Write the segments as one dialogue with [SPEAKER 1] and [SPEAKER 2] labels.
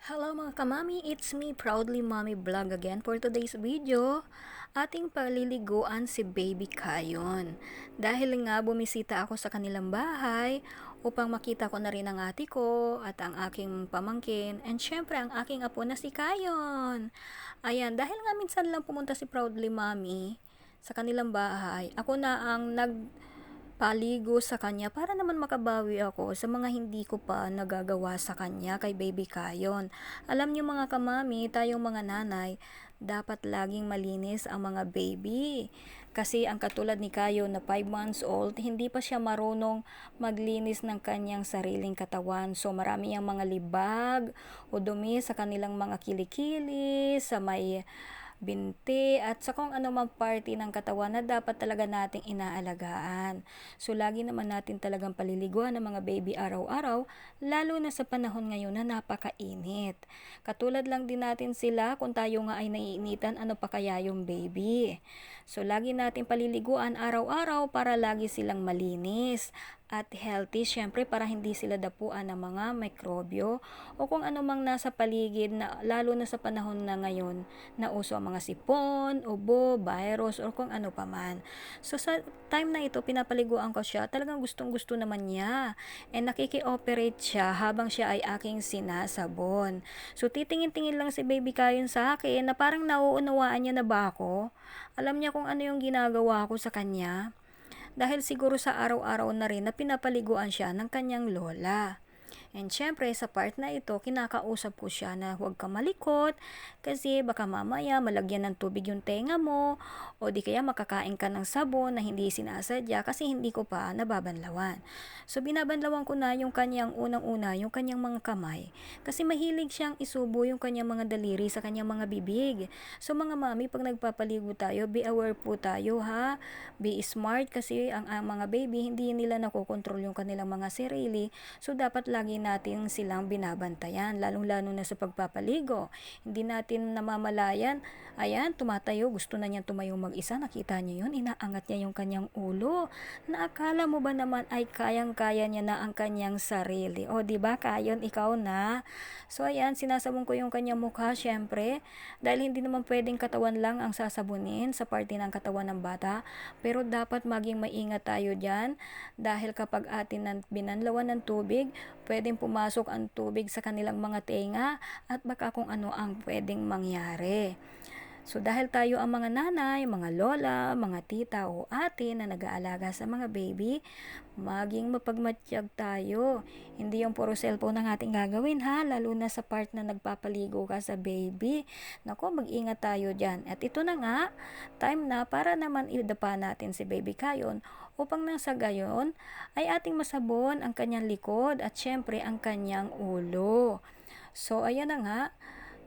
[SPEAKER 1] Hello mga kamami, it's me, Proudly Mommy Vlog again. For today's video, ating paliliguan si Baby Kayon. Dahil nga bumisita ako sa kanilang bahay upang makita ko na rin ang ate ko at ang aking pamangkin and syempre ang aking apo na si Kayon. Ayan, dahil nga minsan lang pumunta si Proudly Mommy sa kanilang bahay, ako na ang paligo sa kanya para naman makabawi ako sa mga hindi ko pa nagagawa sa kanya kay Baby Kayon. Alam niyo mga kamami, tayong mga nanay, dapat laging malinis ang mga baby. Kasi ang katulad ni Kayo na 5 months old, hindi pa siya marunong maglinis ng kanyang sariling katawan. So marami ang mga libag o dumi sa kanilang mga kilikili, sa may binti at sa kung ano mang party ng katawan na dapat talaga nating inaalagaan. So lagi naman natin talagang paliliguan ng mga baby araw-araw, lalo na sa panahon ngayon na napakainit. Katulad lang din natin sila kung tayo nga ay naiinitan, ano pa kaya yung baby. So lagi natin paliliguan araw-araw para lagi silang malinis at healthy, syempre para hindi sila dapuan ng mga mikrobyo o kung ano mang nasa paligid, na lalo na sa panahon na ngayon na uso ang mga sipon, ubo, virus o kung ano pa man. So sa time na ito pinapaliguan ko siya, talagang gustong gusto naman niya and nakiki-operate siya habang siya ay aking sinasabon. So titingin-tingin lang si Baby Kayon sa akin na parang nauunawaan niya na ba ako. Alam niya kung ano yung ginagawa ko sa kanya dahil siguro sa araw-araw na rin na pinapaliguan siya ng kanyang lola. And syempre, sa part na ito, kinakausap ko siya na huwag ka malikot kasi baka mamaya malagyan ng tubig yung tenga mo o di kaya makakain ka ng sabon na hindi sinasadya kasi hindi ko pa nababanlawan. So, binabanlawan ko na yung kanyang unang-una, yung kanyang mga kamay kasi mahilig siyang isubo yung kanyang mga daliri sa kanyang mga bibig. So, mga mami, pag nagpapaligo tayo, be aware po tayo ha. Be smart kasi ang mga baby, hindi nila nakokontrol yung kanilang mga sarili. So, dapat lagi natin silang binabantayan, lalong-lalo na sa pagpapaligo. Hindi natin namamalayan, ayan, tumatayo, gusto na niyang tumayo mag-isa, nakita niyo yun, inaangat niya yung kanyang ulo. Naakala mo ba naman ay kayang-kaya niya na ang kanyang sarili? O, di ba, Kayon, ikaw na. So, ayan, sinasabon ko yung kanyang mukha, syempre, dahil hindi naman pwedeng katawan lang ang sasabunin sa parte ng katawan ng bata, pero dapat maging maingat tayo dyan, dahil kapag atin binanlawan ng tubig, pwedeng pumasok ang tubig sa kanilang mga tenga at baka kung ano ang pwedeng mangyari. So dahil tayo ang mga nanay, mga lola, mga tita o ate na nag-aalaga sa mga baby, maging mapagmatyag tayo. Hindi yung puro cellphone ang ating gagawin ha, lalo na sa part na nagpapaligo ka sa baby. Nako, mag-ingat tayo dyan. At ito na nga, time na para naman idapa natin si Baby Kayon upang nang sa gayon ay ating masabon ang kanyang likod at syempre ang kanyang ulo. So ayan na nga,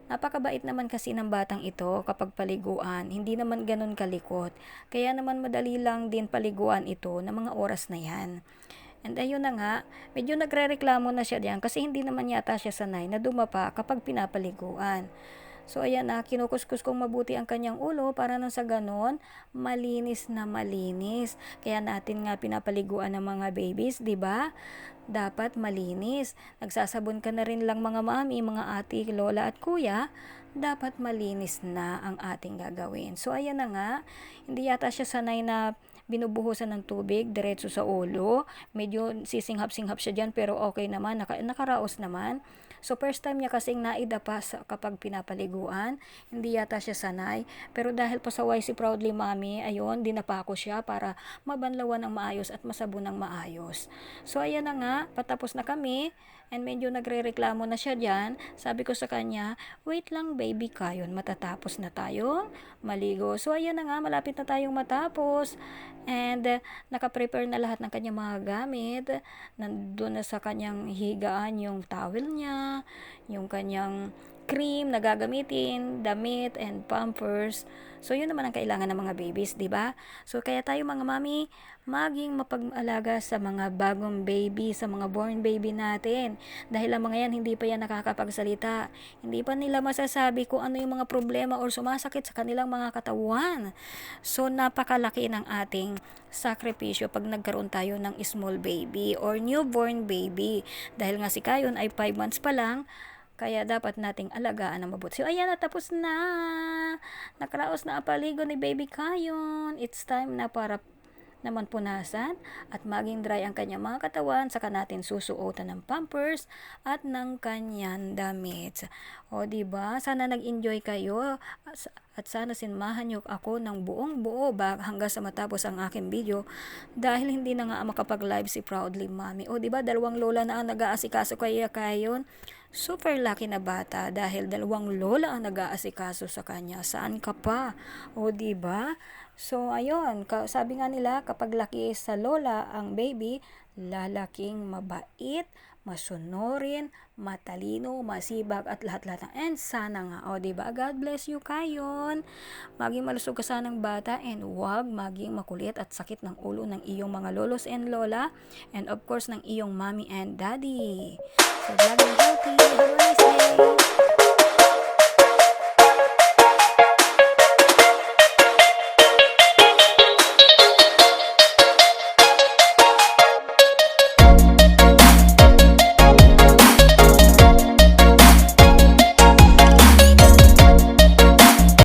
[SPEAKER 1] napakabait naman kasi ng batang ito kapag paliguan, hindi naman ganun kalikot. Kaya naman madali lang din paliguan ito ng mga oras na yan. And ayun na nga, medyo nagrereklamo na siya diyan kasi hindi naman yata siya sanay na dumapa kapag pinapaliguan. So ayan na, kinukuskus kong mabuti ang kanyang ulo para nang sa ganon, malinis na malinis. Kaya natin nga pinapaliguan ng mga babies, di ba? Dapat malinis. Nagsasabon ka na rin lang mga mami, mga ate, lola at kuya, dapat malinis na ang ating gagawin. So ayan na nga, hindi yata siya sanay na binubuhusan ng tubig diretso sa ulo. Medyo sisinghap-singhap siya dyan pero okay naman, nakaraos naman. So first time niya kasing naidapa kapag pinapaliguan, hindi yata siya sanay. Pero dahil pasaway si Proudly Mommy, ayun, dinapa ko siya para mabanlawan ng maayos at masabon ng maayos. So ayan na nga, patapos na kami and medyo nagrereklamo na siya dyan. Sabi ko sa kanya, wait lang Baby Kayon, matatapos na tayo maligo. So ayan na nga, malapit na tayong matapos. And naka-prepare na lahat ng kanyang mga gamit. Nandun na sa kanyang higaan yung towel niya, yung kanyang cream na gagamitin, damit, and pampers. So, yun naman ang kailangan ng mga babies, di ba? So, kaya tayo mga mami, maging mapag-alaga sa mga bagong baby, sa mga born baby natin. Dahil ang mga yan, hindi pa yan nakakapagsalita. Hindi pa nila masasabi kung ano yung mga problema or sumasakit sa kanilang mga katawan. So, napakalaki ng ating sakripisyo pag nagkaroon tayo ng small baby or newborn baby. Dahil nga si Kayon ay 5 months pa lang, Kaya dapat nating alagaan ng mabuti. So ayan na, tapos na. Nakaraos na ang paligo ni Baby Kayon. It's time na para naman punasan at maging dry ang kanyang mga katawan, saka natin susuotan ng pampers at ng kanyang damit. O di ba? Sana nag-enjoy kayo at sana sinmahan niyo ako ng buong buo hanggang sa matapos ang aking video dahil hindi na nga makapag-live si Proudly Mommy. O di ba? Dalawang lola na ang nag-aasikaso kaya Kayon. Super lucky na bata dahil dalawang lola ang nag-aasikaso sa kanya. Saan ka pa? O di ba? So ayun, sabi nga nila kapag laki sa lola ang baby, lalaking mabait, masunurin, matalino, masibag at lahat-lahat. And sana nga, o di ba? God bless you Kayon. Maging malusog ka sanang bata and huwag maging makulit at sakit ng ulo ng iyong mga lolos and lola and of course ng iyong mommy and daddy. So, laging healthy. Have a nice day.